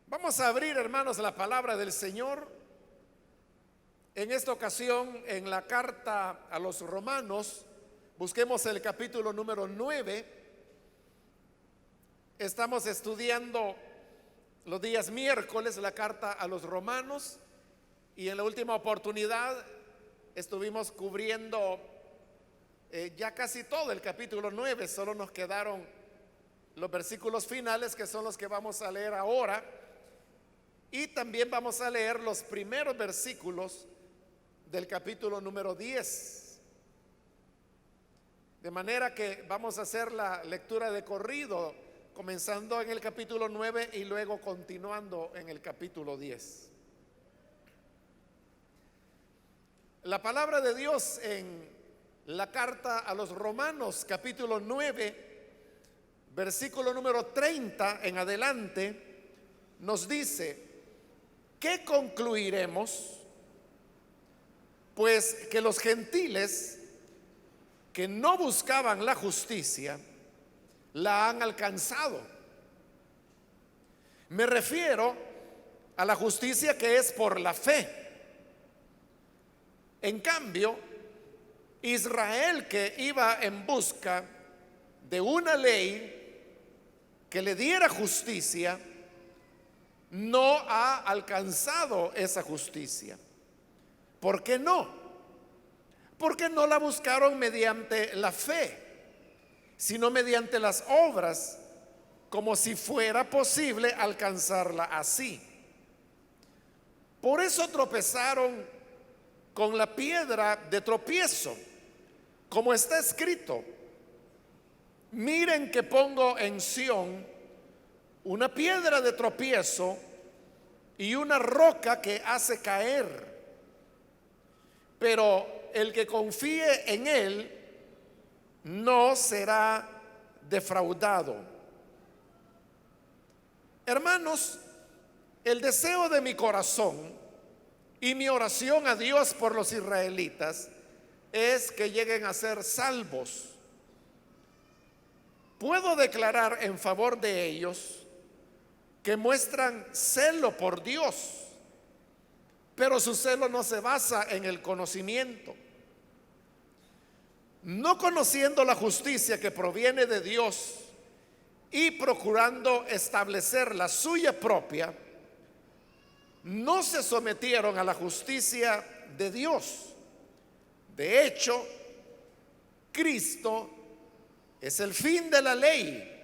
Vamos a abrir, hermanos, la palabra del Señor. En esta ocasión, en la carta a los Romanos, busquemos el capítulo número 9. Estamos estudiando los días miércoles la carta a los Romanos y en la última oportunidad estuvimos cubriendo ya casi todo el capítulo 9. Solo nos quedaron los versículos finales, que son los que vamos a leer ahora. Y también vamos a leer los primeros versículos del capítulo número 10. De manera que vamos a hacer la lectura de corrido, comenzando en el capítulo 9 y luego continuando en el capítulo 10. La palabra de Dios en la carta a los Romanos, capítulo 9, versículo número 30 en adelante, nos dice: ¿qué concluiremos? Pues que los gentiles que no buscaban la justicia la han alcanzado. Me refiero a la justicia que es por la fe. En cambio, Israel, que iba en busca de una ley que le diera justicia, no ha alcanzado esa justicia. ¿Por qué no? Porque no la buscaron mediante la fe, sino mediante las obras, como si fuera posible alcanzarla así. Por eso tropezaron con la piedra de tropiezo, como está escrito: miren que pongo en Sión una piedra de tropiezo y una roca que hace caer, pero el que confíe en él no será defraudado. Hermanos, el deseo de mi corazón y mi oración a Dios por los israelitas es que lleguen a ser salvos. Puedo declarar en favor de ellos que muestran celo por Dios, pero su celo no se basa en el conocimiento. No conociendo la justicia que proviene de Dios y procurando establecer la suya propia, no se sometieron a la justicia de Dios. De hecho, Cristo es el fin de la ley,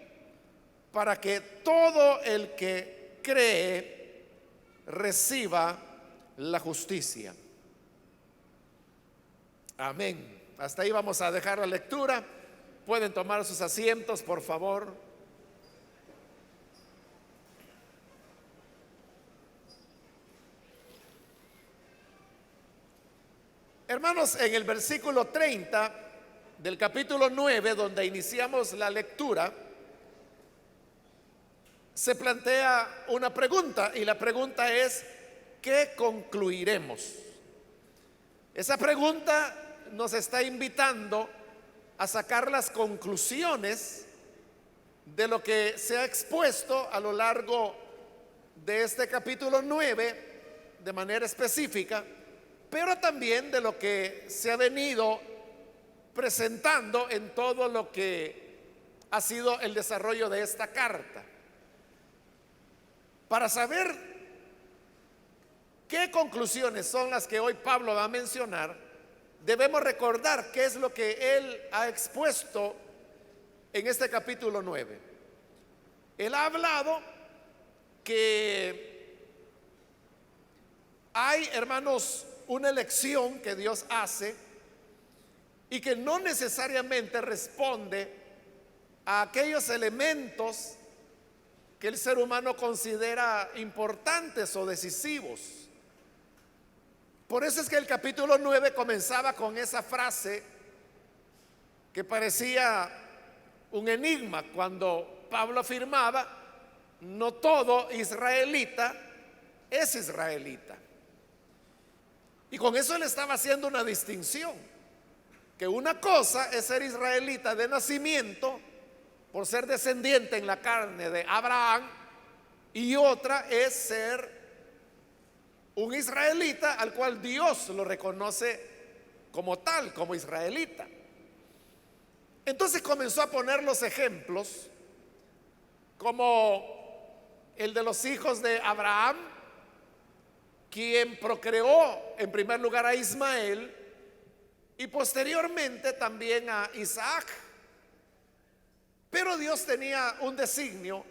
para que todo el que cree reciba la justicia. Amén. Hasta ahí vamos a dejar la lectura. Pueden tomar sus asientos, por favor. Hermanos, en el versículo 30 del capítulo 9, donde iniciamos la lectura, se plantea una pregunta, y la pregunta es: ¿qué concluiremos? Esa pregunta nos está invitando a sacar las conclusiones de lo que se ha expuesto a lo largo de este capítulo 9 de manera específica, pero también de lo que se ha venido presentando en todo lo que ha sido el desarrollo de esta carta. Para saber qué conclusiones son las que hoy Pablo va a mencionar, debemos recordar qué es lo que él ha expuesto en este capítulo 9. Él ha hablado que hay, hermanos, una elección que Dios hace y que no necesariamente responde a aquellos elementos que el ser humano considera importantes o decisivos. Por eso es que el capítulo 9 comenzaba con esa frase que parecía un enigma, cuando Pablo afirmaba: no todo israelita es israelita. Y con eso le estaba haciendo una distinción, que una cosa es ser israelita de nacimiento por ser descendiente en la carne de Abraham, y otra es ser un israelita al cual Dios lo reconoce como tal, como israelita. Entonces comenzó a poner los ejemplos como el de los hijos de Abraham, quien procreó en primer lugar a Ismael y posteriormente también a Isaac. Pero Dios tenía un designio,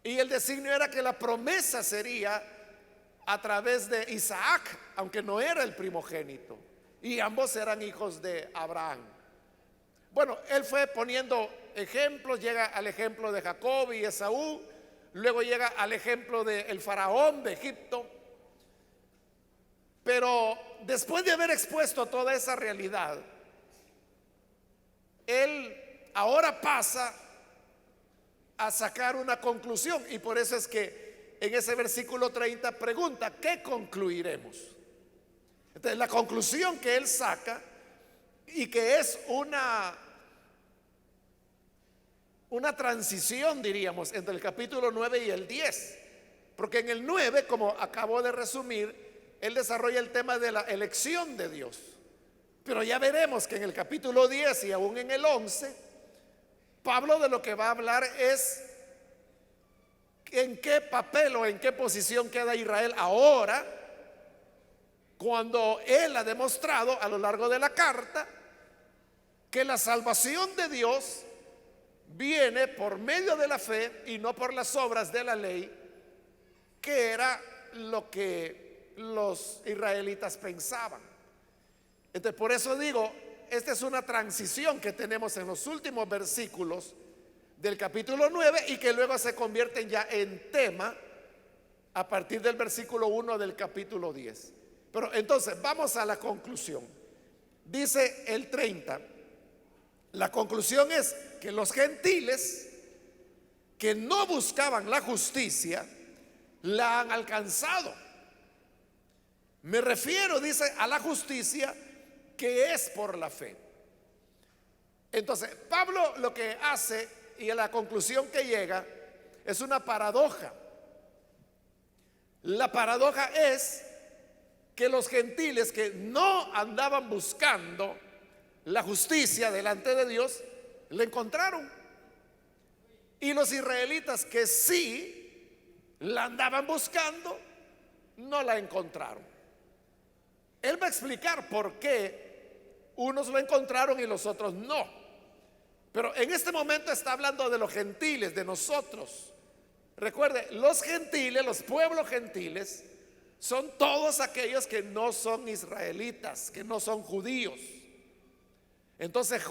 y el designio era que la promesa sería a través de Isaac, aunque no era el primogénito, y ambos eran hijos de Abraham. Bueno, él fue poniendo ejemplos, llega al ejemplo de Jacob y Esaú, luego llega al ejemplo del faraón de Egipto. Pero después de haber expuesto toda esa realidad, él ahora pasa a sacar una conclusión, y por eso es que en ese versículo 30 pregunta: ¿qué concluiremos? Entonces la conclusión que él saca, y que es una transición, diríamos, entre el capítulo 9 y el 10, porque en el 9, como acabo de resumir, él desarrolla el tema de la elección de Dios. Pero ya veremos que en el capítulo 10 y aún en el 11, Pablo de lo que va a hablar es en qué papel o en qué posición queda Israel ahora, cuando él ha demostrado a lo largo de la carta que la salvación de Dios viene por medio de la fe y no por las obras de la ley, que era lo que los israelitas pensaban. Entonces, por eso digo, esta es una transición que tenemos en los últimos versículos del capítulo 9 y que luego se convierten ya en tema a partir del versículo 1 del capítulo 10. Pero entonces vamos a la conclusión. Dice el 30, la conclusión es que los gentiles que no buscaban la justicia la han alcanzado. Me refiero, dice, a la justicia que es por la fe. Entonces, Pablo lo que hace y a la conclusión que llega es una paradoja. La paradoja es que los gentiles que no andaban buscando la justicia delante de Dios, la encontraron. Y los israelitas que sí la andaban buscando, no la encontraron. Él va a explicar por qué unos lo encontraron y los otros no. Pero en este momento está hablando de los gentiles, de nosotros. Recuerde, los gentiles, los pueblos gentiles, son todos aquellos que no son israelitas, que no son judíos. Entonces,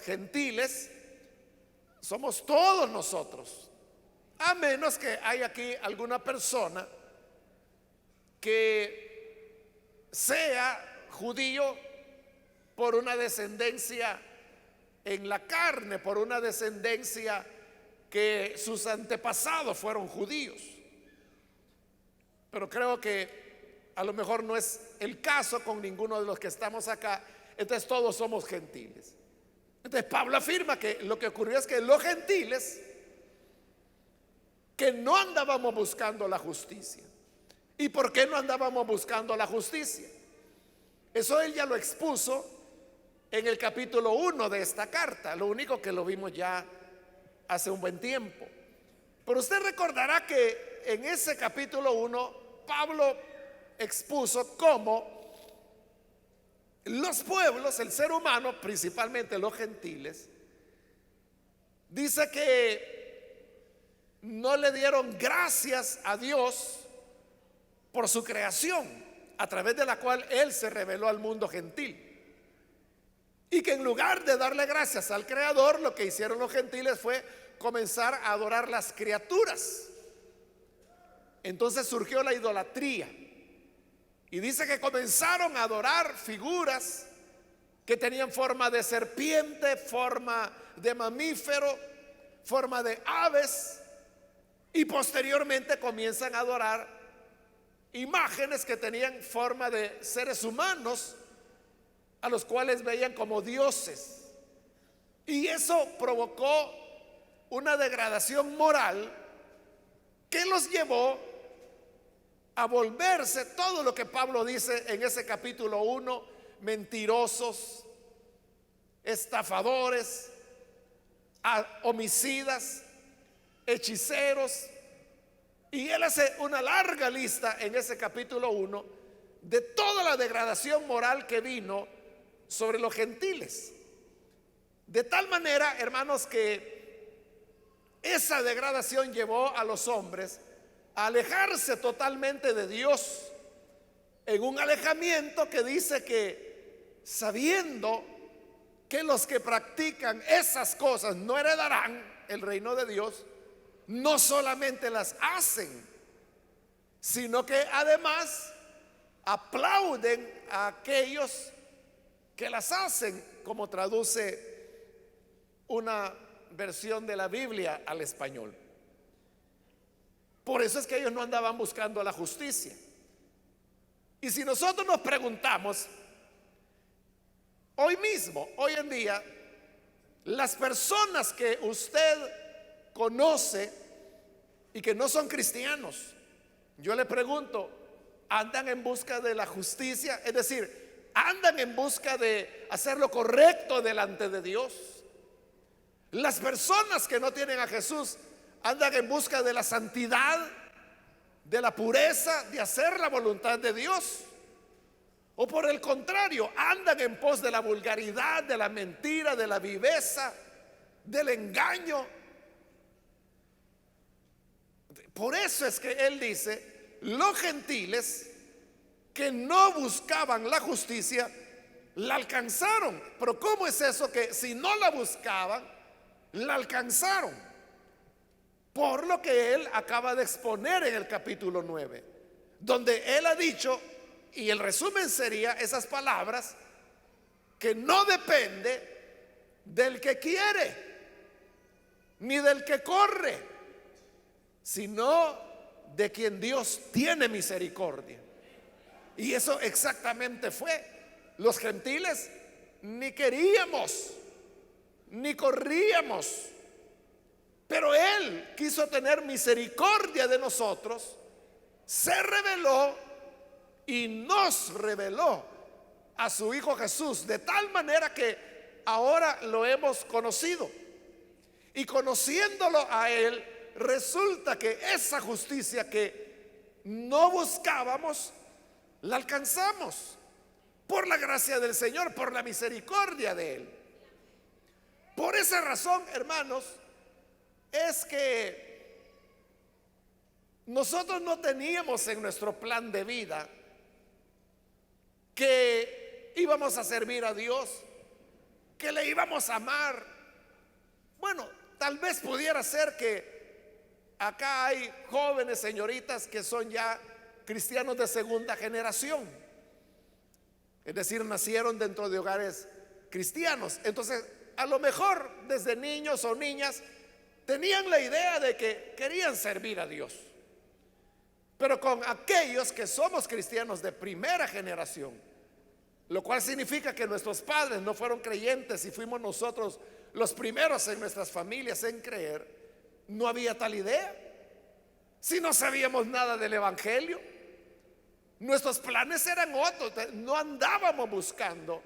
gentiles, somos todos nosotros. A menos que haya aquí alguna persona que sea judío por una descendencia en la carne, por una descendencia que sus antepasados fueron judíos. Pero creo que a lo mejor no es el caso con ninguno de los que estamos acá. Entonces todos somos gentiles. Entonces Pablo afirma que lo que ocurrió es que los gentiles que no andábamos buscando la justicia. ¿Y por qué no andábamos buscando la justicia? Eso él ya lo expuso en el capítulo 1 de esta carta. Lo único que lo vimos ya hace un buen tiempo. Pero usted recordará que en ese capítulo 1 Pablo expuso cómo los pueblos, el ser humano, principalmente los gentiles, dice que no le dieron gracias a Dios por su creación, a través de la cual él se reveló al mundo gentil. Y que en lugar de darle gracias al Creador, lo que hicieron los gentiles fue comenzar a adorar las criaturas. Entonces surgió la idolatría. Y dice que comenzaron a adorar figuras que tenían forma de serpiente, forma de mamífero, forma de aves. Y posteriormente comienzan a adorar imágenes que tenían forma de seres humanos, a los cuales veían como dioses. Y eso provocó una degradación moral que los llevó a volverse todo lo que Pablo dice en ese capítulo 1: mentirosos, estafadores, homicidas, hechiceros. Y él hace una larga lista en ese capítulo 1 de toda la degradación moral que vino sobre los gentiles. De tal manera, hermanos, que esa degradación llevó a los hombres a alejarse totalmente de Dios, en un alejamiento que dice que, sabiendo que los que practican esas cosas no heredarán el reino de Dios, no solamente las hacen, sino que además aplauden a aquellos que las hacen, como traduce una versión de la Biblia al español. Por eso es que ellos no andaban buscando la justicia. Y si nosotros nos preguntamos, hoy mismo, hoy en día, las personas que usted conoce y que no son cristianos, yo le pregunto, ¿andan en busca de la justicia? Es decir, ¿andan en busca de hacer lo correcto delante de Dios? Las personas que no tienen a Jesús andan en busca de la santidad, de la pureza, de hacer la voluntad de Dios. O por el contrario, andan en pos de la vulgaridad, de la mentira, de la viveza, del engaño. Por eso es que él dice, los gentiles que no buscaban la justicia, la alcanzaron. Pero ¿cómo es eso que si no la buscaban, la alcanzaron? Por lo que él acaba de exponer en el capítulo 9, donde él ha dicho, y el resumen sería esas palabras, que no depende del que quiere ni del que corre, sino de quien Dios tiene misericordia. Y eso exactamente fue. Los gentiles ni queríamos ni corríamos, pero él quiso tener misericordia de nosotros, se reveló y nos reveló a su Hijo Jesús, de tal manera que ahora lo hemos conocido. Y conociéndolo a él, resulta que esa justicia que no buscábamos, la alcanzamos por la gracia del Señor, por la misericordia de él. Por esa razón, hermanos, es que nosotros no teníamos en nuestro plan de vida que íbamos a servir a Dios, que le íbamos a amar. Bueno, tal vez pudiera ser que acá hay jóvenes señoritas que son ya cristianos de segunda generación, es decir, nacieron dentro de hogares cristianos. Entonces, a lo mejor desde niños o niñas tenían la idea de que querían servir a Dios. Pero con aquellos que somos cristianos de primera generación, lo cual significa que nuestros padres no fueron creyentes y fuimos nosotros los primeros en nuestras familias en creer, no había tal idea. Si no sabíamos nada del evangelio, nuestros planes eran otros, no andábamos buscando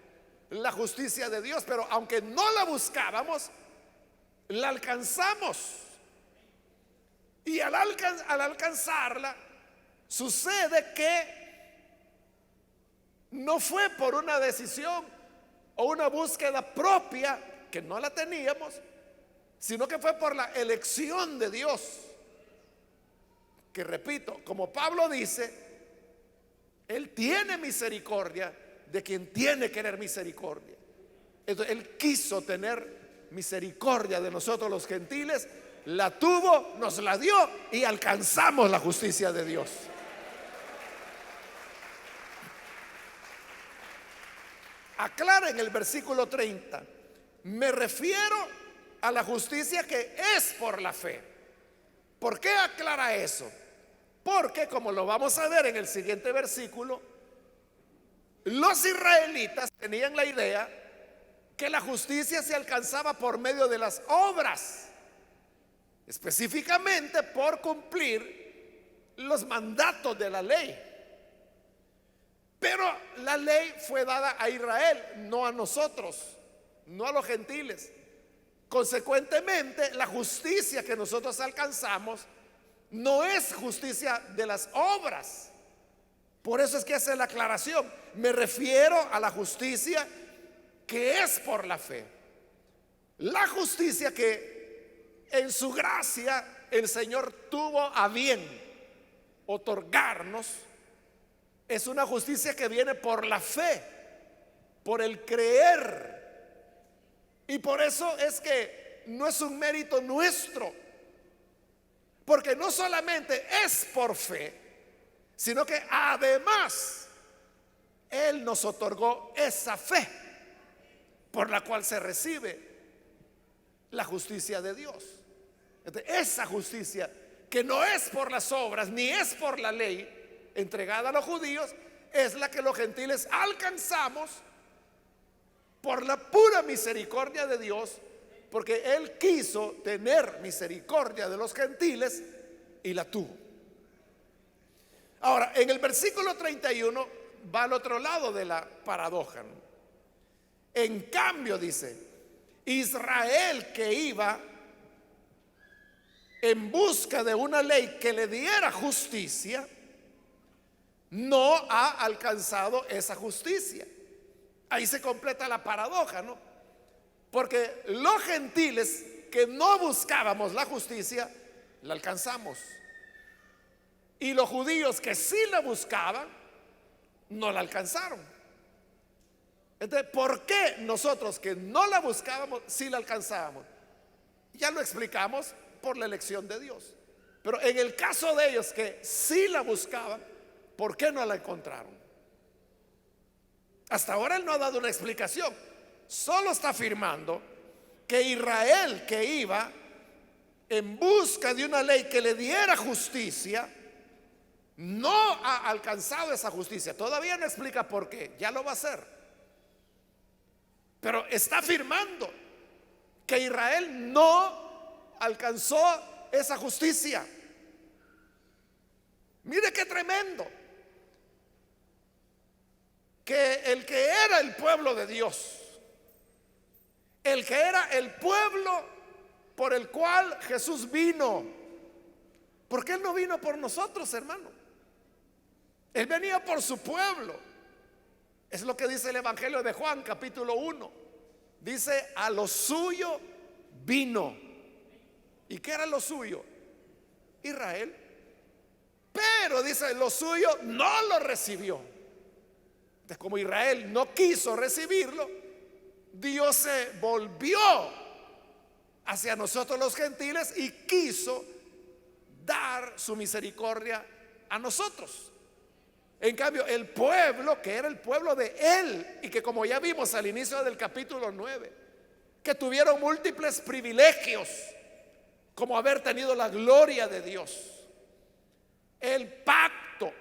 la justicia de Dios, pero aunque no la buscábamos, la alcanzamos. Y al alcanzarla, sucede que no fue por una decisión o una búsqueda propia, que no la teníamos, sino que fue por la elección de Dios. Que repito, como Pablo dice, Él tiene misericordia de quien tiene que tener misericordia. Entonces, Él quiso tener misericordia de nosotros los gentiles, la tuvo, nos la dio y alcanzamos la justicia de Dios. Aclara en el versículo 30, me refiero a la justicia que es por la fe. ¿Por qué aclara eso? Porque, como lo vamos a ver en el siguiente versículo, los israelitas tenían la idea que la justicia se alcanzaba por medio de las obras. específicamente por cumplir los mandatos de la ley. Pero la ley fue dada a Israel, no a nosotros, no a los gentiles. Consecuentemente, la justicia que nosotros alcanzamos no es justicia de las obras. Por eso es que hace la aclaración. Me refiero a la justicia que es por la fe. La justicia que en su gracia el Señor tuvo a bien otorgarnos es una justicia que viene por la fe, por el creer. Y por eso es que no es un mérito nuestro, porque no solamente es por fe, sino que además Él nos otorgó esa fe por la cual se recibe la justicia de Dios. Entonces, esa justicia que no es por las obras ni es por la ley entregada a los judíos, es la que los gentiles alcanzamos por la pura misericordia de Dios, porque Él quiso tener misericordia de los gentiles y la tuvo. Ahora, en el versículo 31 va al otro lado de la paradoja, ¿no? En cambio, dice, Israel, que iba en busca de una ley que le diera justicia, no ha alcanzado esa justicia. Ahí se completa la paradoja, ¿no? Porque los gentiles que no buscábamos la justicia, la alcanzamos. Y los judíos que sí la buscaban, no la alcanzaron. Entonces, ¿por qué nosotros que no la buscábamos, sí la alcanzábamos? Ya lo explicamos, por la elección de Dios. Pero en el caso de ellos que sí la buscaban, ¿por qué no la encontraron? Hasta ahora Él no ha dado una explicación. Solo está afirmando que Israel, que iba en busca de una ley que le diera justicia, no ha alcanzado esa justicia. Todavía no explica por qué. Ya lo va a hacer. Pero está afirmando que Israel no alcanzó esa justicia. Mire qué tremendo. Que el que era el pueblo de Dios, el que era el pueblo por el cual Jesús vino, porque Él no vino por nosotros, hermano. Él venía por su pueblo. Es lo que dice el Evangelio de Juan, capítulo 1. Dice, a lo suyo vino. ¿Y qué era lo suyo? Israel. Pero dice, lo suyo no lo recibió. Entonces, como Israel no quiso recibirlo, Dios se volvió hacia nosotros los gentiles y quiso dar su misericordia a nosotros. En cambio, el pueblo, que era el pueblo de Él, y que como ya vimos al inicio del capítulo 9, que tuvieron múltiples privilegios, como haber tenido la gloria de Dios, el pacto,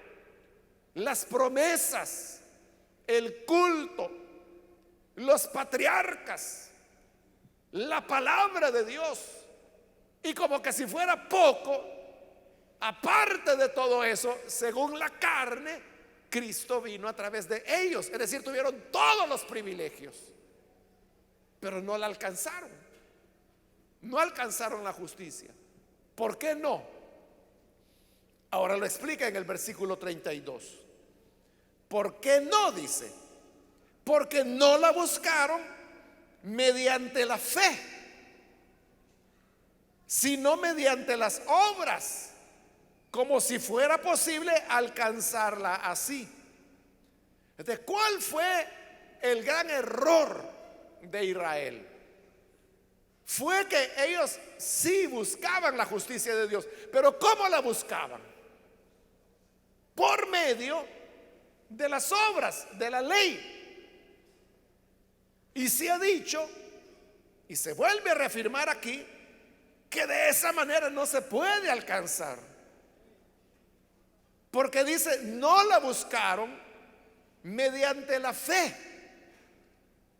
las promesas, el culto, los patriarcas, la palabra de Dios. Y como que si fuera poco, aparte de todo eso, según la carne, Cristo vino a través de ellos. Es decir, tuvieron todos los privilegios, pero no la alcanzaron. No alcanzaron la justicia. ¿Por qué no? Ahora lo explica en el versículo 32. ¿Por qué no? Dice, porque no la buscaron mediante la fe, sino mediante las obras, como si fuera posible alcanzarla así. Entonces, ¿cuál fue el gran error de Israel? Fue que ellos sí buscaban la justicia de Dios, pero ¿cómo la buscaban? Por medio de las obras, de la ley. Y se ha dicho, y se vuelve a reafirmar aquí, que de esa manera no se puede alcanzar. Porque dice, no la buscaron mediante la fe.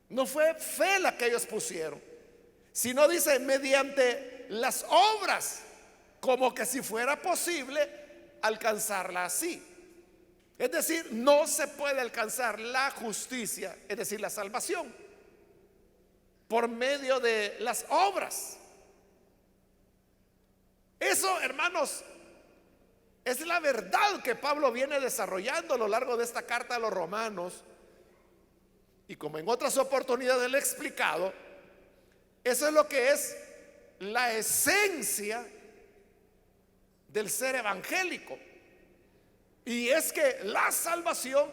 No fue fe la que ellos pusieron, sino dice mediante de las obras, como que si fuera posible alcanzarla así. Es decir, no se puede alcanzar la justicia, es decir, la salvación, por medio de las obras. Eso, hermanos, es la verdad que Pablo viene desarrollando a lo largo de esta carta a los romanos. Y como en otras oportunidades le he explicado, eso es lo que es la esencia del ser evangélico. Y es que la salvación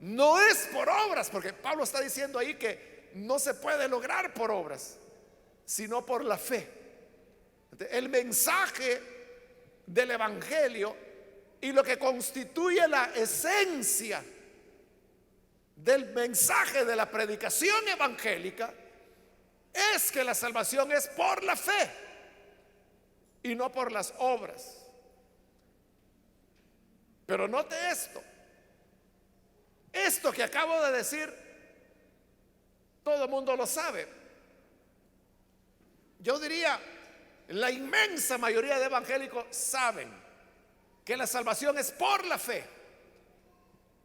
no es por obras, porque Pablo está diciendo ahí que no se puede lograr por obras, sino por la fe. El mensaje del evangelio y lo que constituye la esencia del mensaje de la predicación evangélica es que la salvación es por la fe y no por las obras. Pero note esto que acabo de decir, todo el mundo lo sabe. Yo diría, la inmensa mayoría de evangélicos saben que la salvación es por la fe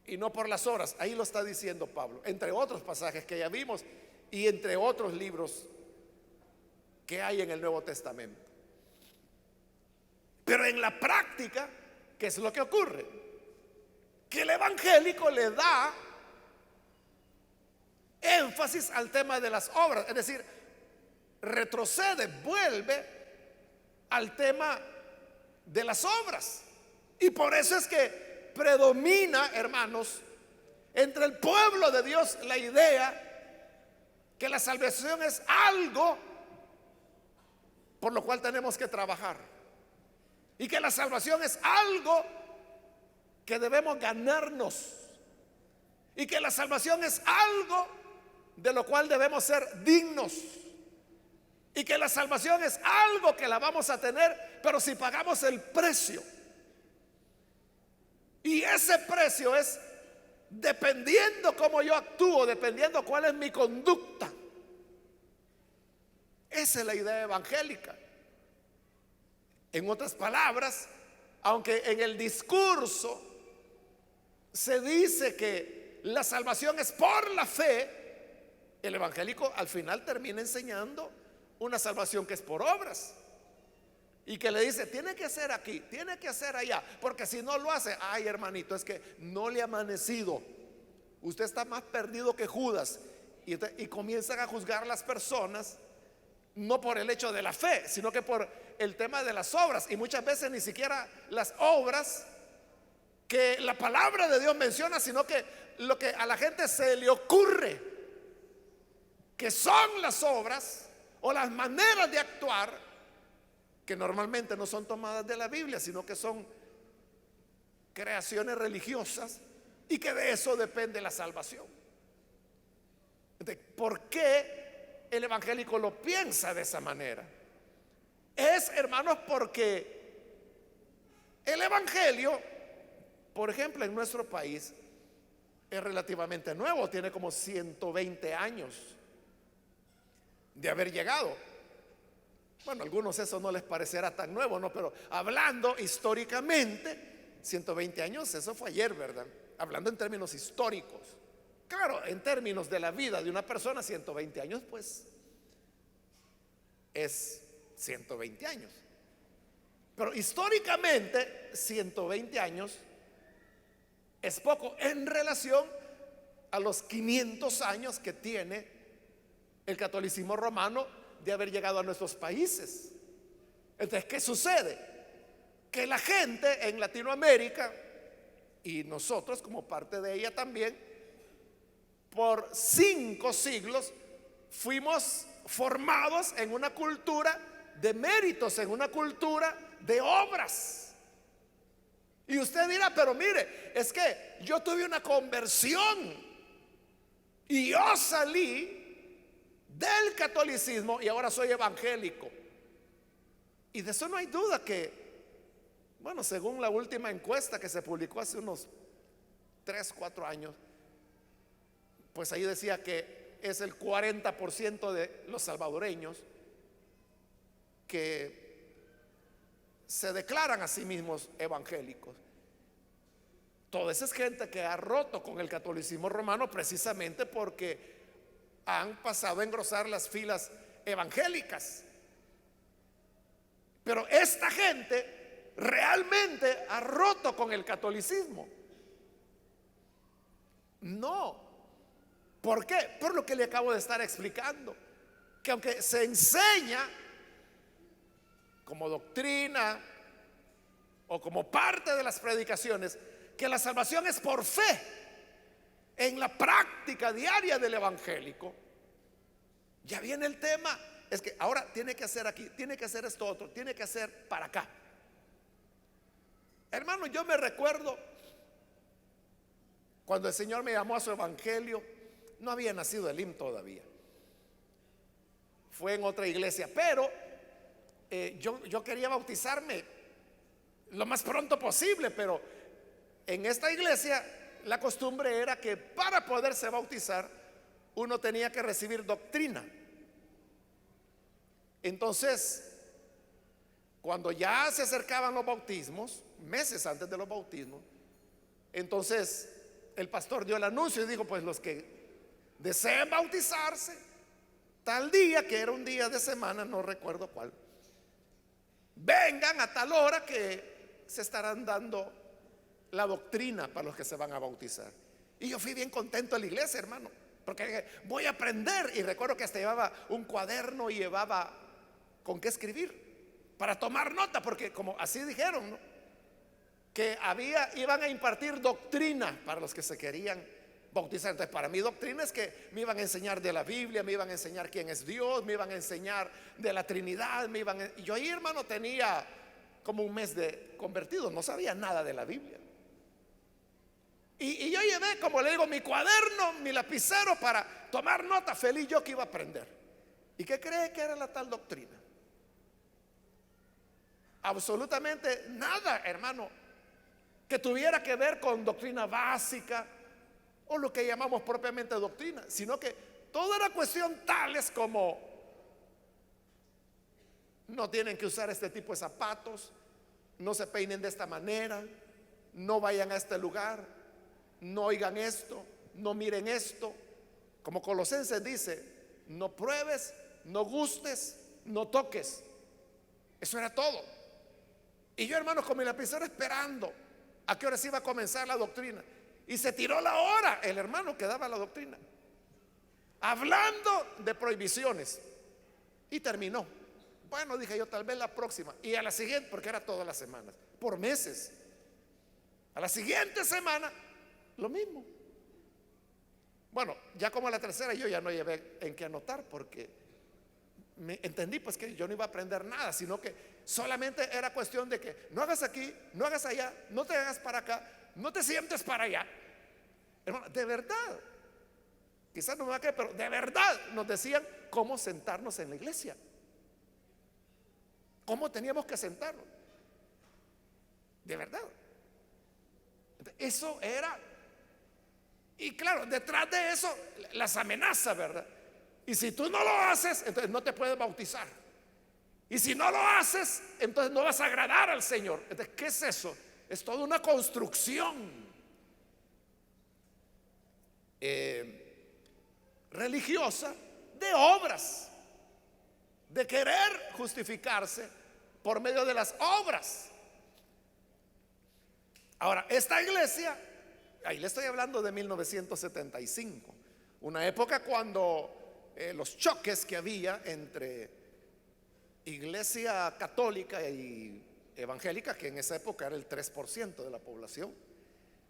y no por las obras. Ahí lo está diciendo Pablo, entre otros pasajes que ya vimos y entre otros libros que hay en el Nuevo Testamento. Pero en la práctica, ¿qué es lo que ocurre? Que el evangélico le da énfasis al tema de las obras, es decir, retrocede, vuelve al tema de las obras. Y por eso es que predomina, hermanos, entre el pueblo de Dios la idea que la salvación es algo por lo cual tenemos que trabajar, y que la salvación es algo que debemos ganarnos, y que la salvación es algo de lo cual debemos ser dignos, y que la salvación es algo que la vamos a tener, pero si pagamos el precio. Y ese precio es dependiendo cómo yo actúo, dependiendo cuál es mi conducta. Esa es la idea evangélica. En otras palabras, aunque en el discurso se dice que la salvación es por la fe, el evangélico al final termina enseñando una salvación que es por obras, y que le dice, tiene que hacer aquí, tiene que hacer allá, porque si no lo hace, ay hermanito, es que no le ha amanecido, usted está más perdido que Judas. Y comienzan a juzgar a las personas no por el hecho de la fe, sino que por el tema de las obras, y muchas veces ni siquiera las obras que la palabra de Dios menciona, sino que lo que a la gente se le ocurre que son las obras o las maneras de actuar, que normalmente no son tomadas de la Biblia, sino que son creaciones religiosas, y que de eso depende la salvación. ¿Por qué el evangélico lo piensa de esa manera? Es, hermanos, porque el evangelio, por ejemplo, en nuestro país es relativamente nuevo, tiene como 120 años de haber llegado. Bueno, a algunos eso no les parecerá tan nuevo, ¿no? Pero hablando históricamente, 120 años, eso fue ayer, ¿verdad? Hablando en términos históricos. Claro, en términos de la vida de una persona, 120 años, pues es 120 años. Pero históricamente, 120 años es poco en relación a los 500 años que tiene el catolicismo romano de haber llegado a nuestros países. Entonces, ¿qué sucede? Que la gente en Latinoamérica, y nosotros como parte de ella también, por 5 siglos fuimos formados en una cultura de méritos, en una cultura de obras. Y usted dirá, pero mire, es que yo tuve una conversión y yo salí del catolicismo y ahora soy evangélico. Y de eso no hay duda que, bueno, según la última encuesta que se publicó hace unos 3-4 años, pues ahí decía que es el 40% de los salvadoreños que se declaran a sí mismos evangélicos. Toda esa es gente que ha roto con el catolicismo romano precisamente porque han pasado a engrosar las filas evangélicas. Pero esta gente realmente ha roto con el catolicismo. No. ¿Por qué? Por lo que le acabo de estar explicando. Que aunque se enseña como doctrina o como parte de las predicaciones que la salvación es por fe, en la práctica diaria del evangélico, ya viene el tema. Es que ahora tiene que hacer aquí, tiene que hacer esto otro, tiene que hacer para acá. Hermano, yo me recuerdo cuando el Señor me llamó a su evangelio. No había nacido Elim todavía, fue en otra iglesia, pero yo quería bautizarme lo más pronto posible. Pero en esta iglesia la costumbre era que para poderse bautizar uno tenía que recibir doctrina. Entonces, cuando ya se acercaban los bautismos, meses antes de los bautismos, entonces el pastor dio el anuncio y dijo: pues los que deseen bautizarse tal día, que era un día de semana, no recuerdo cuál, vengan a tal hora que se estarán dando la doctrina para los que se van a bautizar. Y yo fui bien contento a la iglesia, hermano, porque dije: voy a aprender. Y recuerdo que hasta llevaba un cuaderno y llevaba con qué escribir para tomar nota, porque como así dijeron, ¿no?, que iban a impartir doctrina para los que se querían bautizar. Entonces, para mí doctrina es que me iban a enseñar de la Biblia, me iban a enseñar quién es Dios, me iban a enseñar de la Trinidad, y yo ahí, hermano, tenía como un mes de convertido, no sabía nada de la Biblia. Y yo llevé, como le digo, mi cuaderno, mi lapicero para tomar nota, feliz yo que iba a aprender. ¿Y qué cree que era la tal doctrina? Absolutamente nada, hermano, que tuviera que ver con doctrina básica o lo que llamamos propiamente doctrina, sino que toda era cuestión tales como: no tienen que usar este tipo de zapatos, no se peinen de esta manera, no vayan a este lugar, no oigan esto, no miren esto. Como Colosenses dice: no pruebes, no gustes, no toques. Eso era todo. Y yo, hermanos, con mi lapicero esperando a qué hora se iba a comenzar la doctrina. Y se tiró la hora el hermano que daba la doctrina, hablando de prohibiciones, y terminó. Bueno, dije yo, tal vez la próxima. Y a la siguiente, porque era todas las semanas, por meses. A la siguiente semana, lo mismo. Bueno, ya como a la tercera yo ya no llevé en qué anotar, porque me entendí pues que yo no iba a aprender nada, sino que solamente era cuestión de que no hagas aquí, no hagas allá, no te hagas para acá, no te sientes para allá. Hermano, de verdad, quizás no me va a creer, pero de verdad nos decían cómo sentarnos en la iglesia, cómo teníamos que sentarnos. De verdad. Eso era. Y claro, detrás de eso las amenazas, ¿verdad? Y si tú no lo haces, entonces no te puedes bautizar. Y si no lo haces, entonces no vas a agradar al Señor. Entonces, ¿qué es eso? Es toda una construcción religiosa de obras, de querer justificarse por medio de las obras. Ahora, esta iglesia, ahí le estoy hablando de 1975, una época cuando los choques que había entre iglesia católica y evangélica, que en esa época era el 3% de la población,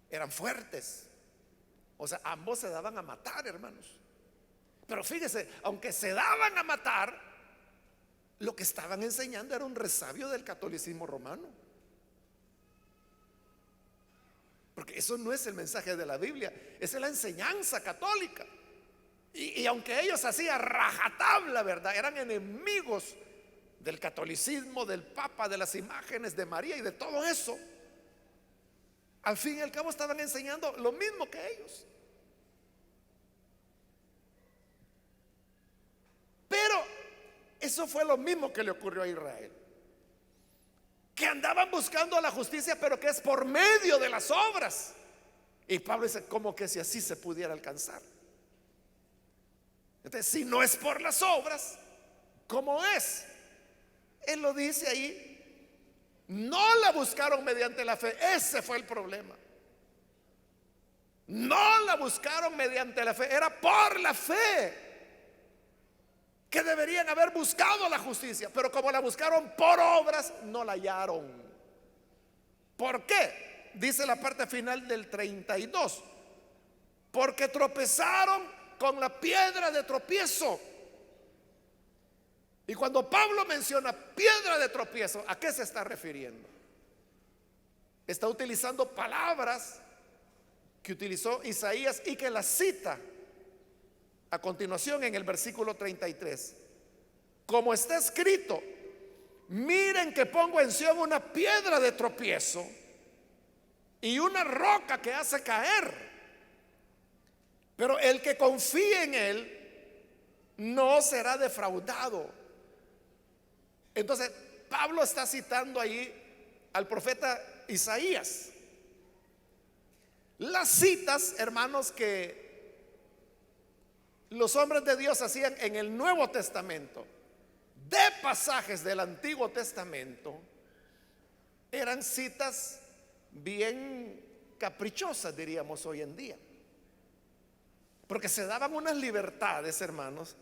eran fuertes. O sea, ambos se daban a matar, hermanos. Pero fíjese, aunque se daban a matar, lo que estaban enseñando era un resabio del catolicismo romano. Porque eso no es el mensaje de la Biblia, esa es la enseñanza católica. Y aunque ellos hacían rajatabla, ¿verdad?, eran enemigos del catolicismo, del Papa, de las imágenes de María y de todo eso, al fin y al cabo estaban enseñando lo mismo que ellos. Pero Eso fue lo mismo que le ocurrió a Israel, que andaban buscando la justicia, pero que es por medio de las obras. Y Pablo dice, como que si así se pudiera alcanzar. Entonces, si no es por las obras, ¿cómo es? Él lo dice ahí, no la buscaron mediante la fe. Ese fue el problema. No la buscaron mediante la fe, era por la fe que deberían haber buscado la justicia, pero como la buscaron por obras, no la hallaron. ¿Por qué? Dice la parte final del 32, porque tropezaron con la piedra de tropiezo. Y cuando Pablo menciona piedra de tropiezo, ¿a qué se está refiriendo? Está utilizando palabras que utilizó Isaías y que las cita a continuación en el versículo 33. Como está escrito, miren que pongo en Sión una piedra de tropiezo y una roca que hace caer, pero el que confíe en él no será defraudado. Entonces Pablo está citando ahí al profeta Isaías. Las citas, hermanos, que los hombres de Dios hacían en el Nuevo Testamento de pasajes del Antiguo Testamento eran citas bien caprichosas, diríamos hoy en día, porque se daban unas libertades, hermanos,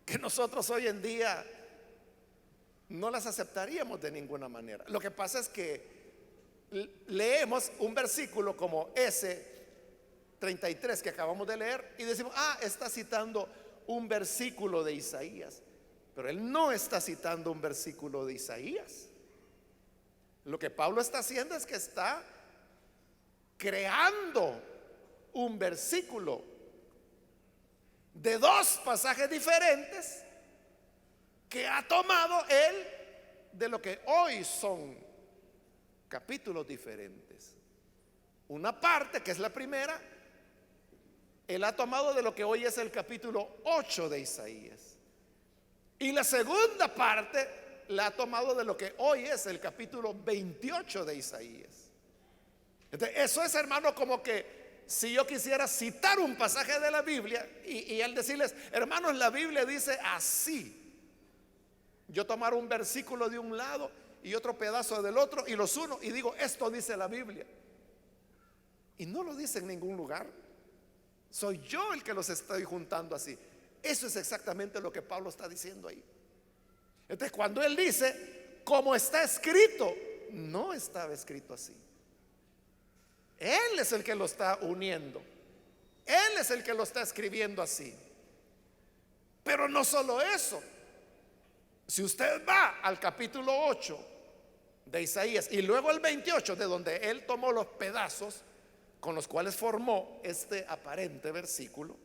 que nosotros hoy en día no las aceptaríamos de ninguna manera. Lo que pasa es que leemos un versículo como ese 33 que acabamos de leer y decimos, está citando un versículo de Isaías, pero él no está citando un versículo de Isaías. Lo que Pablo está haciendo es que está creando un versículo de dos pasajes diferentes que ha tomado él de lo que hoy son capítulos diferentes. Una parte, que es la primera, él ha tomado de lo que hoy es el capítulo 8 de Isaías. Y la segunda parte la ha tomado de lo que hoy es el capítulo 28 de Isaías. Entonces, eso es, hermano, como que si yo quisiera citar un pasaje de la Biblia y al decirles, hermanos, la Biblia dice así, yo tomar un versículo de un lado y otro pedazo del otro y los uno y digo, esto dice la Biblia, y no lo dice en ningún lugar. Soy yo el que los estoy juntando así. Eso es exactamente lo que Pablo está diciendo ahí. Entonces, cuando él dice, como está escrito, no estaba escrito así. Él es el que lo está uniendo. Él es el que lo está escribiendo así. Pero no solo eso. Si usted va al capítulo 8 de Isaías y luego el 28, de donde él tomó los pedazos con los cuales formó este aparente versículo,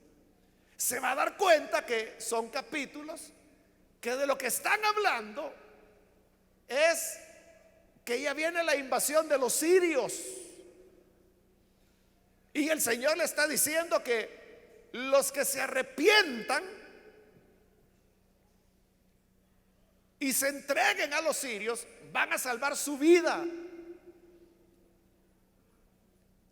se va a dar cuenta que son capítulos que de lo que están hablando es que ya viene la invasión de los sirios. Y el Señor le está diciendo que los que se arrepientan y se entreguen a los sirios van a salvar su vida.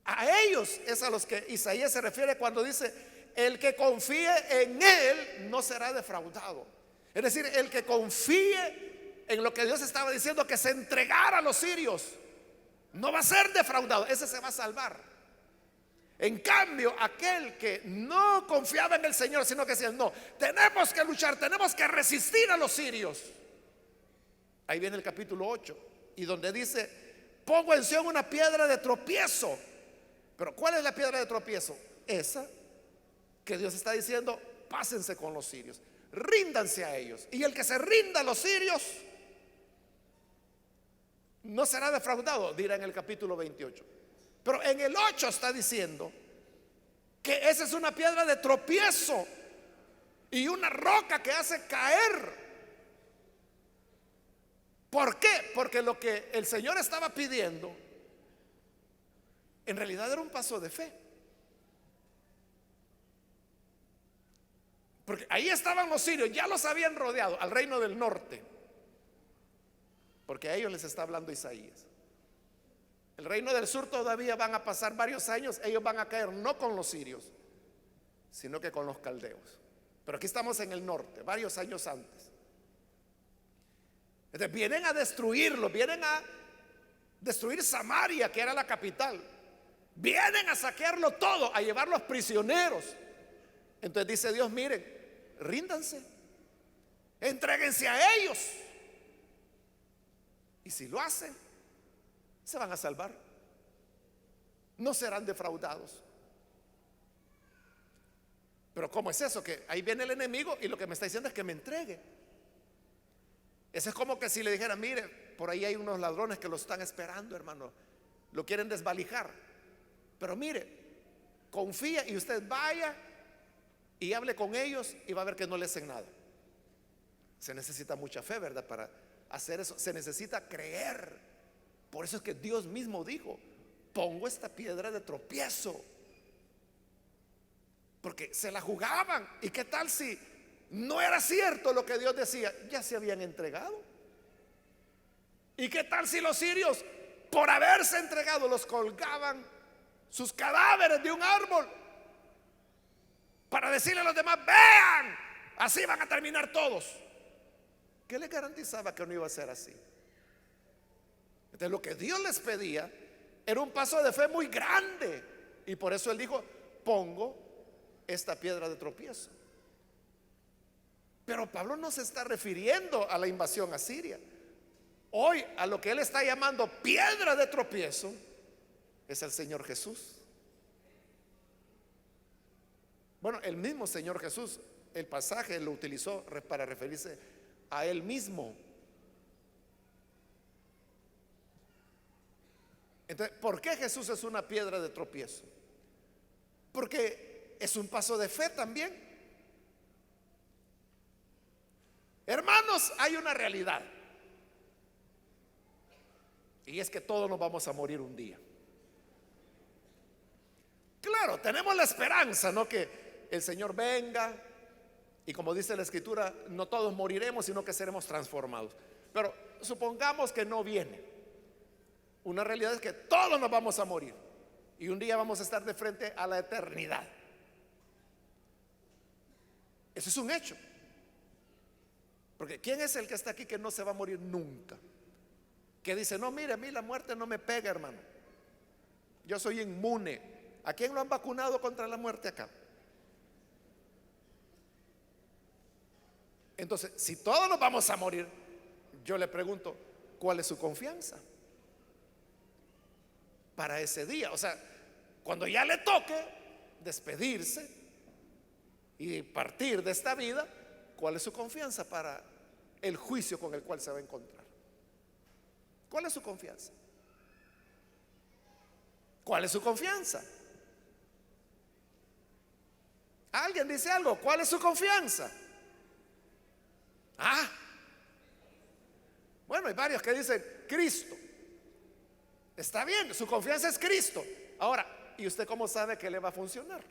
A ellos es a los que Isaías se refiere cuando dice, el que confíe en él no será defraudado. Es decir, el que confíe en lo que Dios estaba diciendo, que se entregara a los sirios, no va a ser defraudado, ese se va a salvar. En cambio, aquel que no confiaba en el Señor, sino que decía, no, tenemos que luchar, tenemos que resistir a los sirios. Ahí viene el capítulo 8 y donde dice, pongo en Sión una piedra de tropiezo. Pero ¿cuál es la piedra de tropiezo? Esa que Dios está diciendo, pásense con los sirios, ríndanse a ellos, y el que se rinda a los sirios no será defraudado, dirá en el capítulo 28. Pero en el 8 está diciendo que esa es una piedra de tropiezo y una roca que hace caer. ¿Por qué? Porque lo que el Señor estaba pidiendo en realidad era un paso de fe. Porque ahí estaban los sirios, ya los habían rodeado al reino del norte, porque a ellos les está hablando Isaías. El reino del sur todavía van a pasar varios años, ellos van a caer no con los sirios, sino que con los caldeos. Pero aquí estamos en el norte, varios años antes. Entonces vienen a destruirlo, vienen a destruir Samaria, que era la capital. Vienen a saquearlo todo, a llevarlos prisioneros. Entonces dice Dios, miren, ríndanse, entréguense a ellos. Y si lo hacen, se van a salvar, no serán defraudados. Pero ¿cómo es eso? Que ahí viene el enemigo y lo que me está diciendo es que me entregue. Eso es como que si le dijera, mire, por ahí hay unos ladrones que lo están esperando, hermano, lo quieren desvalijar, pero mire, confía y usted vaya y hable con ellos y va a ver que no le hacen nada. Se necesita mucha fe, ¿verdad? Para hacer eso, se necesita creer. Por eso es que Dios mismo dijo, pongo esta piedra de tropiezo, porque se la jugaban. ¿Y qué tal si no era cierto lo que Dios decía? Ya se habían entregado. ¿Y qué tal si los sirios, por haberse entregado, los colgaban sus cadáveres de un árbol para decirle a los demás, vean, así van a terminar todos? ¿Qué les garantizaba que no iba a ser así? Entonces lo que Dios les pedía era un paso de fe muy grande, y por eso Él dijo, pongo esta piedra de tropiezo. Pero Pablo no se está refiriendo a la invasión a Siria. Hoy a lo que él está llamando piedra de tropiezo es el Señor Jesús. Bueno, el mismo Señor Jesús, el pasaje lo utilizó para referirse a él mismo. Entonces, ¿por qué Jesús es una piedra de tropiezo? Porque es un paso de fe también. Hermanos, hay una realidad, y es que todos nos vamos a morir un día. Claro, tenemos la esperanza, ¿no? Que el Señor venga, y como dice la Escritura, no todos moriremos, sino que seremos transformados. Pero supongamos que no viene. Una realidad es que todos nos vamos a morir, y un día vamos a estar de frente a la eternidad. Eso es un hecho. Porque ¿quién es el que está aquí que no se va a morir nunca? Que dice, no, mire, a mí la muerte no me pega, hermano, yo soy inmune. ¿A quién lo han vacunado contra la muerte acá? Entonces, si todos nos vamos a morir, yo le pregunto, ¿cuál es su confianza para ese día? O sea, cuando ya le toque despedirse y partir de esta vida, ¿cuál es su confianza para el juicio con el cual se va a encontrar? ¿Cuál es su confianza? ¿Cuál es su confianza? ¿Alguien dice algo? ¿Cuál es su confianza? Bueno, hay varios que dicen Cristo. Está bien, su confianza es Cristo. Ahora, ¿y usted cómo sabe que le va a funcionar?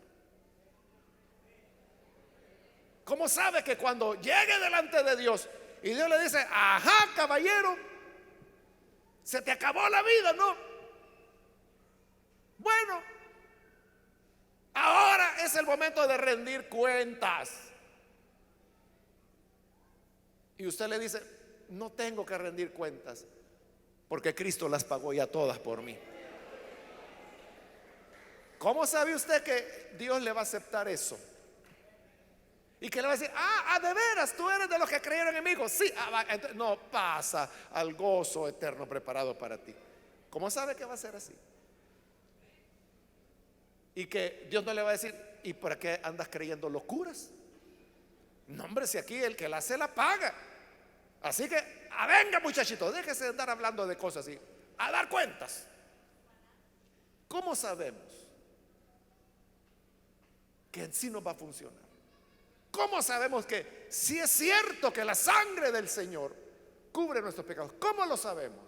¿Cómo sabe que cuando llegue delante de Dios y Dios le dice, ajá, caballero, se te acabó la vida, ¿no? Bueno, ahora es el momento de rendir cuentas. Y usted le dice, no tengo que rendir cuentas, porque Cristo las pagó ya todas por mí. ¿Cómo sabe usted que Dios le va a aceptar eso? Y que le va a decir, de veras, tú eres de los que creyeron en mi hijo. Sí, entonces, no, pasa al gozo eterno preparado para ti. ¿Cómo sabe que va a ser así? Y que Dios no le va a decir, ¿y por qué andas creyendo locuras? No, hombre, si aquí el que la hace la paga. Así que, venga, muchachito, déjese de andar hablando de cosas así, a dar cuentas. ¿Cómo sabemos que en sí nos va a funcionar? ¿Cómo sabemos que si es cierto que la sangre del Señor cubre nuestros pecados? ¿Cómo lo sabemos?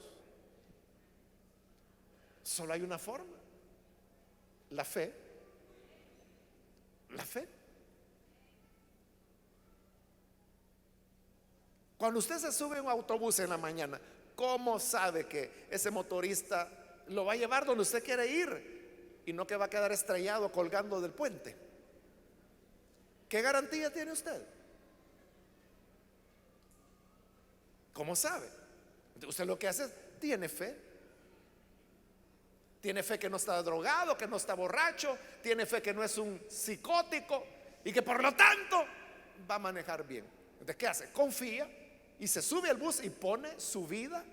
Solo hay una forma: la fe. La fe. Cuando usted se sube a un autobús en la mañana, ¿cómo sabe que ese motorista lo va a llevar donde usted quiere ir y no que va a quedar estrellado colgando del puente? ¿Qué garantía tiene usted? ¿Cómo sabe? Usted lo que hace es, tiene fe. Tiene fe que no está drogado, que no está borracho, tiene fe que no es un psicótico y que por lo tanto va a manejar bien. Entonces, ¿qué hace? Confía y se sube al bus y pone su vida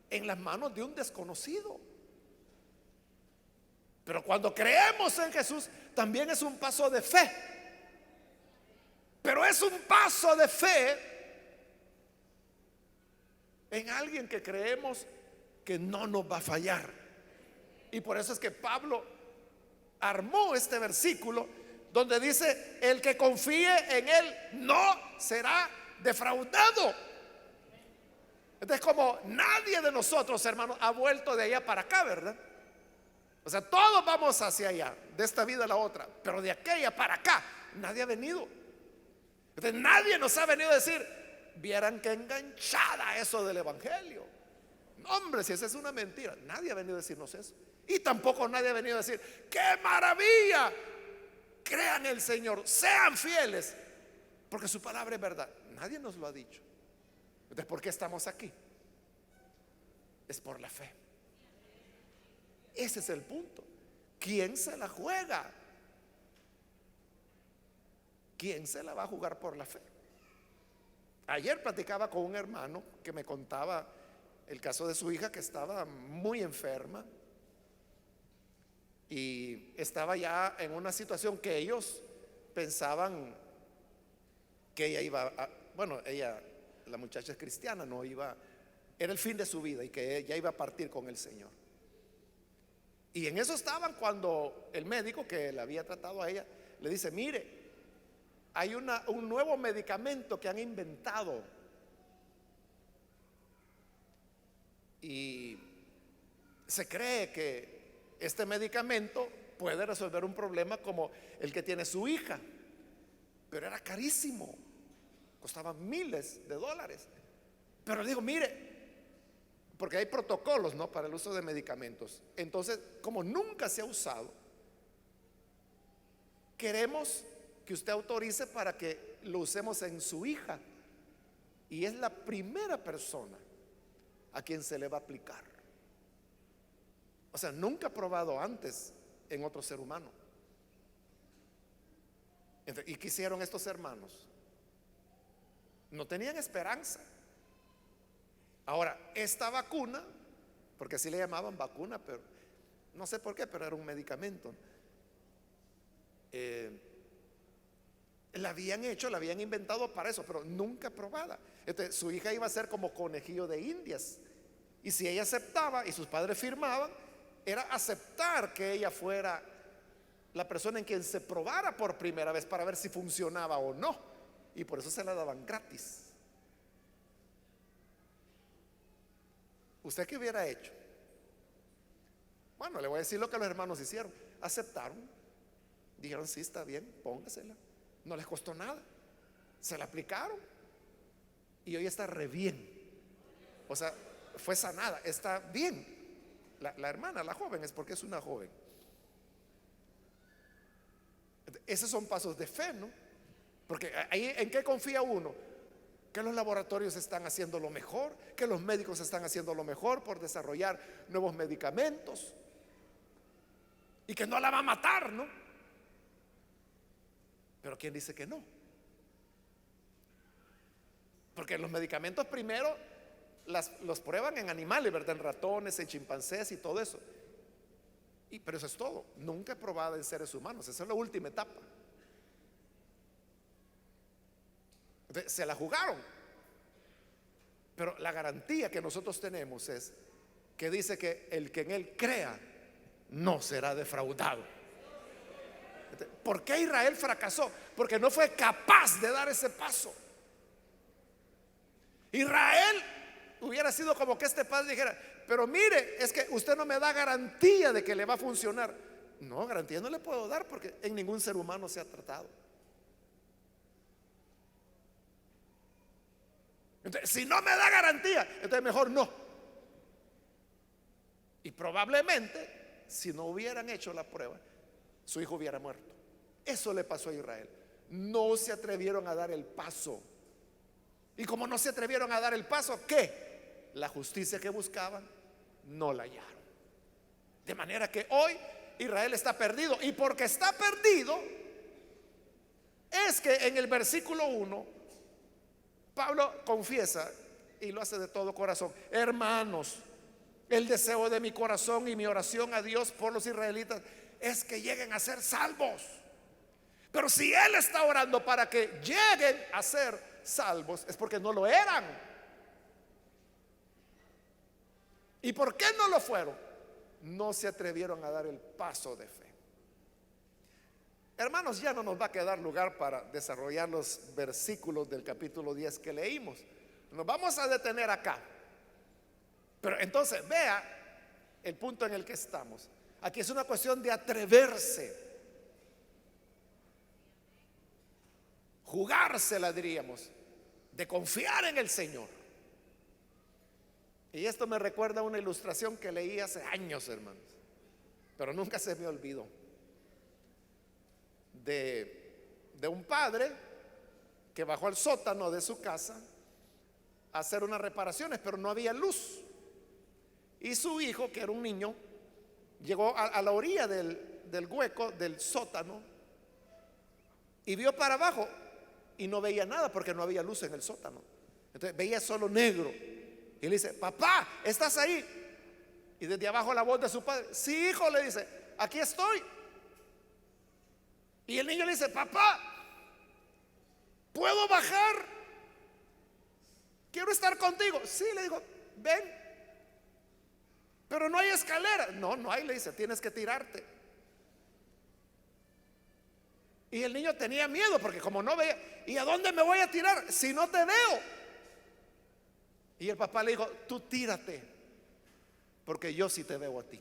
en las manos de un desconocido. Pero cuando creemos en Jesús, también es un paso de fe. Pero es un paso de fe en alguien que creemos que no nos va a fallar. Y por eso es que Pablo armó este versículo donde dice: el que confíe en él no será defraudado. Entonces, como nadie de nosotros, hermanos, ha vuelto de allá para acá, ¿verdad? O sea, todos vamos hacia allá, de esta vida a la otra, pero de aquella para acá nadie ha venido. Entonces, nadie nos ha venido a decir: vieran qué enganchada eso del evangelio. No, hombre, si esa es una mentira. Nadie ha venido a decirnos eso. Y tampoco nadie ha venido a decir: ¡qué maravilla! Crean en el Señor, sean fieles, porque su palabra es verdad. Nadie nos lo ha dicho. Entonces, ¿por qué estamos aquí? Es por la fe. Ese es el punto. ¿Quién se la juega? ¿Quién se la va a jugar por la fe? Ayer platicaba con un hermano que me contaba el caso de su hija, que estaba muy enferma y estaba ya en una situación que ellos pensaban que ella iba a, bueno, ella, la muchacha es cristiana, no iba, era el fin de su vida y que ella iba a partir con el Señor. Y en eso estaban cuando el médico que la había tratado a ella le dice: mire, hay un nuevo medicamento que han inventado y se cree que este medicamento puede resolver un problema como el que tiene su hija, pero era carísimo, costaba miles de dólares. Pero digo, mire, porque hay protocolos, ¿no?, para el uso de medicamentos. Entonces, como nunca se ha usado, queremos que usted autorice para que lo usemos en su hija, y es la primera persona a quien se le va a aplicar. O sea, nunca ha probado antes en otro ser humano. ¿Y qué hicieron estos hermanos? No tenían esperanza. Ahora, esta vacuna, porque así le llamaban vacuna, pero no sé por qué, pero era un medicamento, la habían hecho, la habían inventado para eso, pero nunca probada. Entonces, su hija iba a ser como conejillo de indias, y si ella aceptaba y sus padres firmaban, era aceptar que ella fuera la persona en quien se probara por primera vez para ver si funcionaba o no, y por eso se la daban gratis. ¿Usted qué hubiera hecho? Bueno, le voy a decir lo que los hermanos hicieron. Aceptaron, dijeron: sí, está bien, póngasela. No les costó nada, se la aplicaron y hoy está re bien. O sea, fue sanada, está bien. La hermana, la joven, es porque es una joven. Esos son pasos de fe, ¿no? Porque ahí, ¿en qué confía uno? Que los laboratorios están haciendo lo mejor, que los médicos están haciendo lo mejor por desarrollar nuevos medicamentos y que no la va a matar, ¿no? Pero ¿quién dice que no? Porque los medicamentos primero los prueban en animales, ¿verdad? En ratones, en chimpancés y todo eso. Pero eso es todo. Nunca probada en seres humanos. Esa es la última etapa. Entonces, se la jugaron. Pero la garantía que nosotros tenemos es que dice que el que en él crea no será defraudado. ¿Por qué Israel fracasó? Porque no fue capaz de dar ese paso. Israel hubiera sido como que este padre dijera: pero mire, es que usted no me da garantía de que le va a funcionar. No, garantía no le puedo dar porque en ningún ser humano se ha tratado. Entonces, si no me da garantía, entonces mejor no. Y probablemente, si no hubieran hecho la prueba, su hijo hubiera muerto. Eso le pasó a Israel. No se atrevieron a dar el paso. Y como no se atrevieron a dar el paso, ¿qué? La justicia que buscaban no la hallaron. De manera que hoy Israel está perdido. Y porque está perdido, es que en el versículo 1 Pablo confiesa, y lo hace de todo corazón: hermanos, el deseo de mi corazón y mi oración a Dios por los israelitas es que lleguen a ser salvos. Pero si él está orando para que lleguen a ser salvos, es porque no lo eran. ¿Y por qué no lo fueron? No se atrevieron a dar el paso de fe. Hermanos, ya no nos va a quedar lugar para desarrollar los versículos del capítulo 10 que leímos. Nos vamos a detener acá. Pero entonces vea el punto en el que estamos. Aquí es una cuestión de atreverse, jugársela, diríamos, de confiar en el Señor. Y esto me recuerda a una ilustración que leí hace años, hermanos, pero nunca se me olvidó, de un padre que bajó al sótano de su casa a hacer unas reparaciones, pero no había luz. Y su hijo, que era un niño, llegó a la orilla del hueco del sótano y vio para abajo y no veía nada porque no había luz en el sótano. Entonces veía solo negro. Y le dice: papá, ¿estás ahí? Y desde abajo la voz de su padre: sí, hijo, le dice, aquí estoy. Y el niño le dice: papá, ¿puedo bajar? Quiero estar contigo. Sí, le digo, ven. Pero no hay escalera. No, no hay, le dice, tienes que tirarte. Y el niño tenía miedo porque como no veía, ¿y a dónde me voy a tirar si no te veo? Y el papá le dijo: tú tírate, porque yo sí te veo a ti.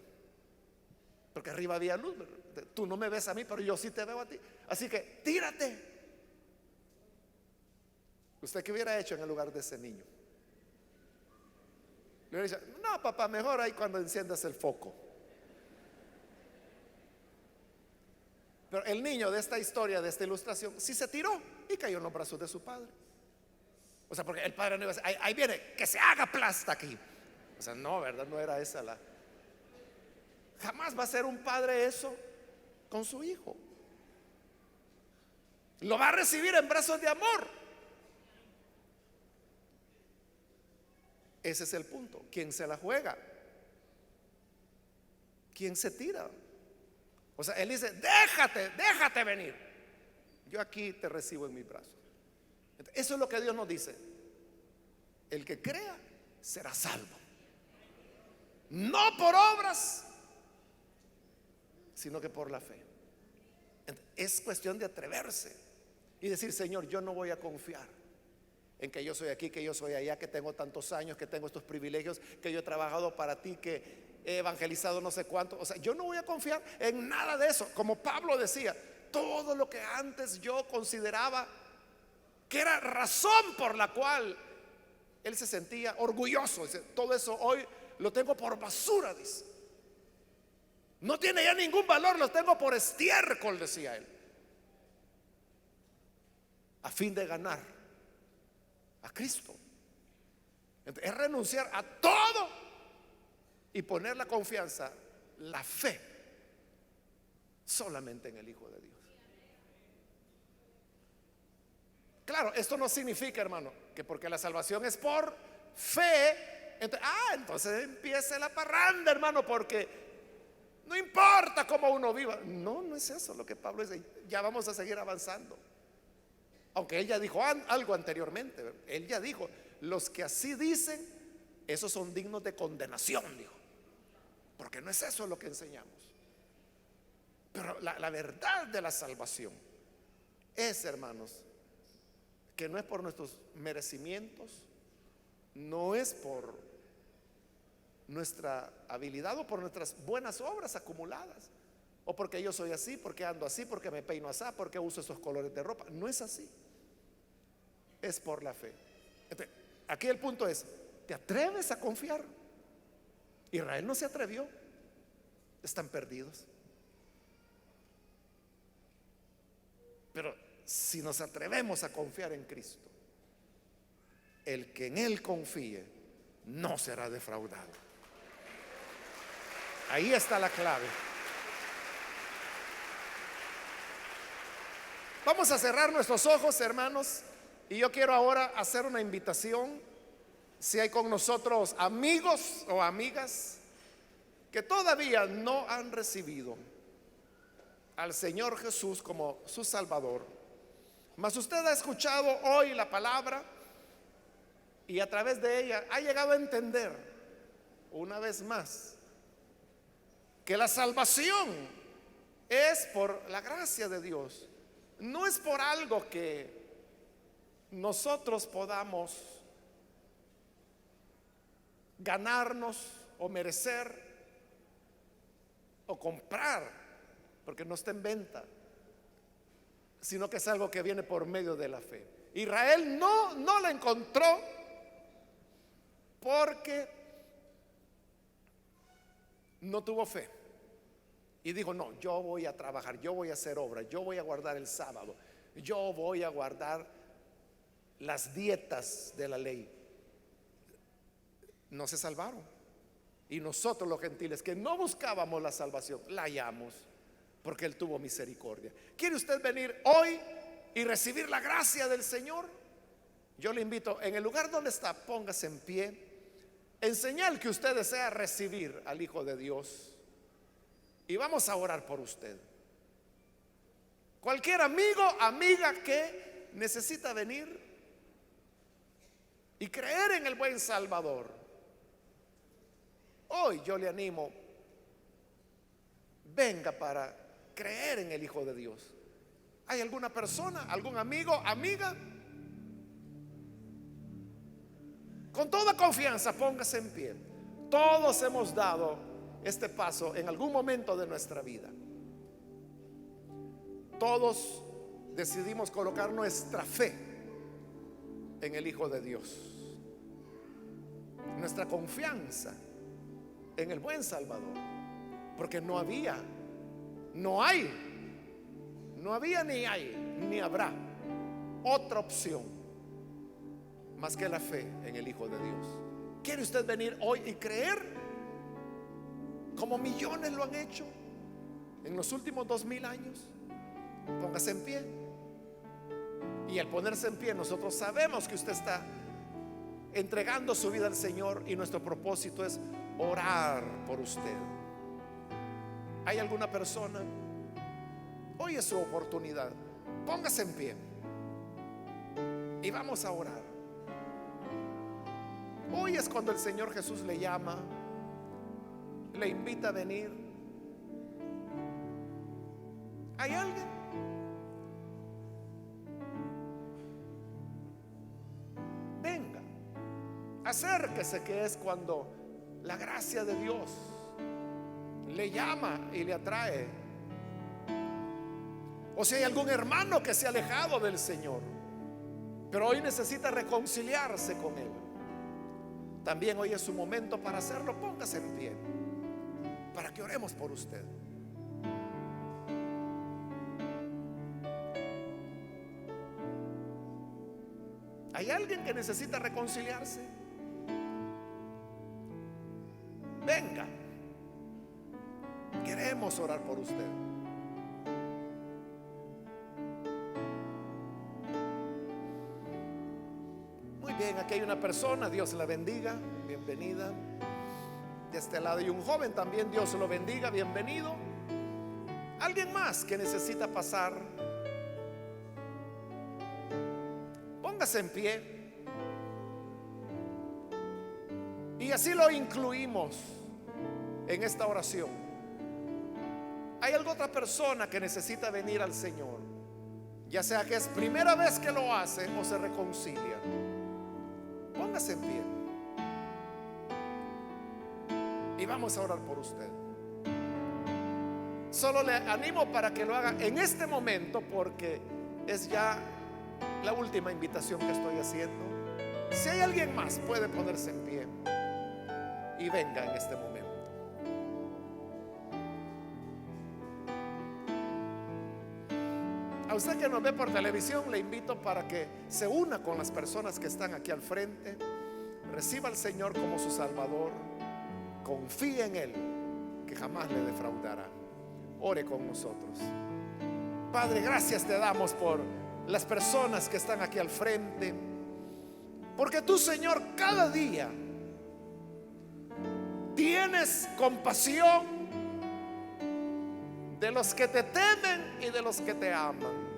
Porque arriba había luz. Tú no me ves a mí, pero yo sí te veo a ti. Así que tírate. ¿Usted qué hubiera hecho en el lugar de ese niño? Le hubiera dicho: no, papá, mejor ahí cuando enciendas el foco. Pero el niño de esta historia, de esta ilustración, sí se tiró y cayó en los brazos de su padre. O sea, porque el padre no iba a decir: ahí viene, que se haga plasta aquí. O sea, no, ¿verdad? No era esa la... Jamás va a ser un padre eso con su hijo. Lo va a recibir en brazos de amor. Ese es el punto. ¿Quién se la juega? ¿Quién se tira? O sea, él dice: déjate venir. Yo aquí te recibo en mis brazos. Eso es lo que Dios nos dice: el que crea será salvo. No por obras, sino que por la fe. Es cuestión de atreverse y decir: Señor, yo no voy a confiar en que yo soy aquí, que yo soy allá, que tengo tantos años, que tengo estos privilegios, que yo he trabajado para ti, que he evangelizado no sé cuánto. O sea, yo no voy a confiar en nada de eso. Como Pablo decía: todo lo que antes yo consideraba que era razón por la cual él se sentía orgulloso, dice, todo eso hoy lo tengo por basura, dice. No tiene ya ningún valor, lo tengo por estiércol, decía él, a fin de ganar a Cristo. Entonces, es renunciar a todo y poner la confianza, la fe, solamente en el Hijo de Dios. Claro, esto no significa, hermano, que porque la salvación es por fe, entonces empiece la parranda, hermano, porque no importa cómo uno viva. No, no es eso lo que Pablo dice. Ya vamos a seguir avanzando. Aunque él ya dijo algo anteriormente. Él ya dijo: los que así dicen, esos son dignos de condenación, dijo. Porque no es eso lo que enseñamos. Pero la verdad de la salvación es, hermanos, que no es por nuestros merecimientos, no es por nuestra habilidad o por nuestras buenas obras acumuladas, o porque yo soy así, porque ando así, porque me peino así, porque uso esos colores de ropa. No es así. Es por la fe. Entonces, Aquí el punto es, ¿te atreves a confiar? Israel no se atrevió. Están perdidos. Pero si nos atrevemos a confiar en Cristo, el que en Él confíe no será defraudado. Ahí está la clave. Vamos a cerrar nuestros ojos, hermanos, y yo quiero ahora hacer una invitación. Si hay con nosotros amigos o amigas que todavía no han recibido al Señor Jesús como su Salvador, mas usted ha escuchado hoy la palabra y a través de ella ha llegado a entender una vez más que la salvación es por la gracia de Dios, no es por algo que nosotros podamos ganarnos o merecer o comprar, porque no está en venta, sino que es algo que viene por medio de la fe. Israel no la encontró porque no tuvo fe y dijo: no, yo voy a trabajar, yo voy a hacer obra, yo voy a guardar el sábado, yo voy a guardar las dietas de la ley. No se salvaron. Y nosotros los gentiles que no buscábamos la salvación, la hallamos porque Él tuvo misericordia. ¿Quiere usted venir hoy y recibir la gracia del Señor? Yo le invito, en el lugar donde está, póngase en pie, en señal que usted desea recibir al Hijo de Dios, y vamos a orar por usted. Cualquier amigo, amiga que necesita venir y creer en el buen Salvador, hoy yo le animo, venga para creer en el Hijo de Dios. ¿Hay alguna persona, algún amigo, amiga? Con toda confianza, póngase en pie. Todos hemos dado este paso en algún momento de nuestra vida. Todos decidimos colocar nuestra fe en el Hijo de Dios, nuestra confianza en el buen Salvador, porque no había ni hay ni habrá otra opción más que la fe en el Hijo de Dios. ¿Quiere usted venir hoy y creer como millones lo han hecho en los últimos 2000 años? Póngase en pie. Y al ponerse en pie, nosotros sabemos que usted está entregando su vida al Señor, y nuestro propósito es orar por usted. ¿Hay alguna persona? Hoy es su oportunidad. Póngase en pie y vamos a orar. Hoy es cuando el Señor Jesús le llama, le invita a venir. ¿Hay alguien? Venga, acérquese, que es cuando la gracia de Dios le llama y le atrae. O si hay algún hermano que se ha alejado del Señor, pero hoy necesita reconciliarse con Él, también hoy es su momento para hacerlo. Póngase en pie para que oremos por usted. ¿Hay alguien que necesita reconciliarse? Venga, queremos orar por usted. Muy bien, aquí hay una persona, Dios la bendiga, bienvenida. De este lado hay un joven también, Dios lo bendiga, bienvenido. Alguien más que necesita pasar, póngase en pie y así lo incluimos en esta oración. ¿Hay alguna otra persona que necesita venir al Señor, ya sea que es primera vez que lo hace o se reconcilia? Póngase en pie y vamos a orar por usted. Solo le animo para que lo haga en este momento, porque es ya la última invitación que estoy haciendo. Si hay alguien más, puede ponerse en pie y venga en este momento. A usted que nos ve por televisión, le invito para que se una con las personas que están aquí al frente. Reciba al Señor como su Salvador. Confíe en Él, que jamás le defraudará. Ore con nosotros. Padre, gracias te damos por las personas que están aquí al frente, porque tú, Señor, cada día tienes compasión de los que te temen y de los que te aman.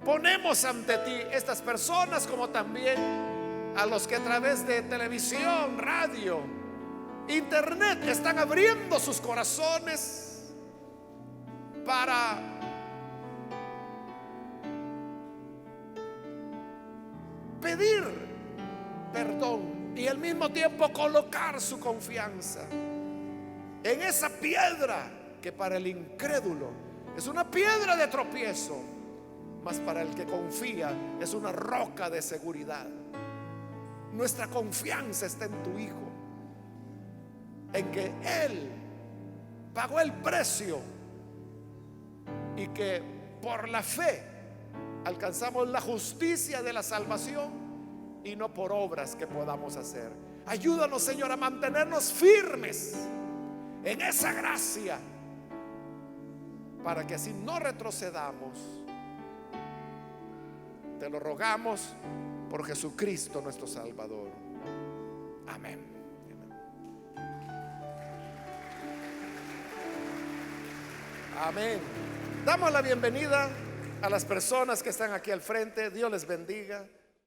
Ponemos ante ti estas personas, como también a los que a través de televisión, radio, internet están abriendo sus corazones para pedir perdón y al mismo tiempo colocar su confianza en esa piedra que para el incrédulo es una piedra de tropiezo, mas para el que confía es una roca de seguridad. Nuestra confianza está en tu Hijo, en que Él pagó el precio y que por la fe alcanzamos la justicia de la salvación y no por obras que podamos hacer. Ayúdanos, Señor, a mantenernos firmes en esa gracia, para que así no retrocedamos. Te lo rogamos por Jesucristo nuestro Salvador. Amén. Amén. Damos la bienvenida a las personas que están aquí al frente. Dios les bendiga.